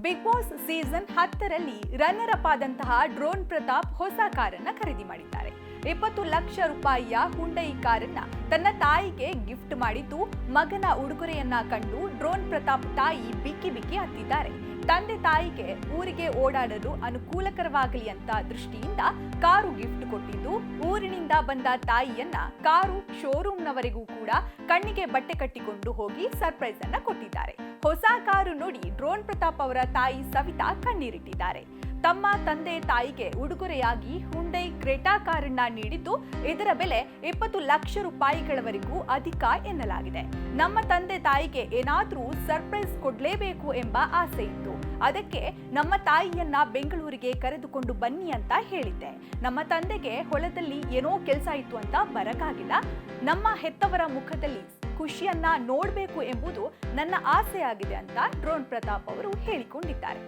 Big Boss season 10ರಲ್ಲಿ runner up ಆದಂತಹ drone Prathap ಹೊಸ ಕಾರನ್ನ ಖರೀದಿ ಮಾಡಿದ್ದಾರೆ. 20 ಲಕ್ಷ ರೂಪಾಯಿಯ ಹುಂಡೈ ಕಾರನ್ನ ತನ್ನ ತಾಯಿಗೆ ಗಿಫ್ಟ್ ಮಾಡಿದ್ದು, ಮಗನ ಉಡುಗೊರೆಯನ್ನ ಕಂಡು ಡ್ರೋನ್ ಪ್ರತಾಪ್ ತಾಯಿ ಬಿಕ್ಕಿ ಬಿಕ್ಕಿ ಹತ್ತಿದ್ದಾರೆ. ತಂದೆ ತಾಯಿಗೆ ಊರಿಗೆ ಓಡಾಡಲು ಅನುಕೂಲಕರವಾಗಲಿ ಅಂತ ದೃಷ್ಟಿಯಿಂದ ಕಾರು ಗಿಫ್ಟ್ ಕೊಟ್ಟಿದ್ದು, ಊರಿನಿಂದ ಬಂದ ತಾಯಿಯನ್ನ ಕಾರು ಶೋರೂಮ್ನವರೆಗೂ ಕೂಡ ಕಣ್ಣಿಗೆ ಬಟ್ಟೆ ಕಟ್ಟಿಕೊಂಡು ಹೋಗಿ ಸರ್ಪ್ರೈಸ್ ಅನ್ನ ಕೊಟ್ಟಿದ್ದಾರೆ. ಹೊಸ ಕಾರು ನೋಡಿ ಡ್ರೋನ್ ಪ್ರತಾಪ್ ಅವರ ತಾಯಿ ಸವಿತಾ ಕಣ್ಣೀರಿಟ್ಟಿದ್ದಾರೆ. ತಮ್ಮ ತಂದೆ ತಾಯಿಗೆ ಉಡುಗೊರೆಯಾಗಿ ಹುಂಡೈ ಕ್ರೆಟಾ ಕಾರನ್ನ ನೀಡಿದ್ದು, ಇದರ ಬೆಲೆ 20 ಲಕ್ಷ ರೂಪಾಯಿಗಳವರೆಗೂ ಅಧಿಕ ಎನ್ನಲಾಗಿದೆ. ನಮ್ಮ ತಂದೆ ತಾಯಿಗೆ ಏನಾದ್ರೂ ಸರ್ಪ್ರೈಸ್ ಕೊಡ್ಲೇಬೇಕು ಎಂಬ ಆಸೆ ಇತ್ತು. ಅದಕ್ಕೆ ನಮ್ಮ ತಾಯಿಯನ್ನ ಬೆಂಗಳೂರಿಗೆ ಕರೆದುಕೊಂಡು ಬನ್ನಿ ಅಂತ ಹೇಳಿದ್ದೆ. ನಮ್ಮ ತಂದೆಗೆ ಹೊಲದಲ್ಲಿ ಏನೋ ಕೆಲಸ ಇತ್ತು ಅಂತ ಬರಕ್ಕಾಗಿಲ್ಲ. ನಮ್ಮ ಹೆತ್ತವರ ಮುಖದಲ್ಲಿ ಖುಷಿಯನ್ನ ನೋಡಬೇಕು ಎಂಬುದು ನನ್ನ ಆಸೆಯಾಗಿದೆ ಅಂತ ಡ್ರೋನ್ ಪ್ರತಾಪ್ ಅವರು ಹೇಳಿಕೊಂಡಿದ್ದಾರೆ.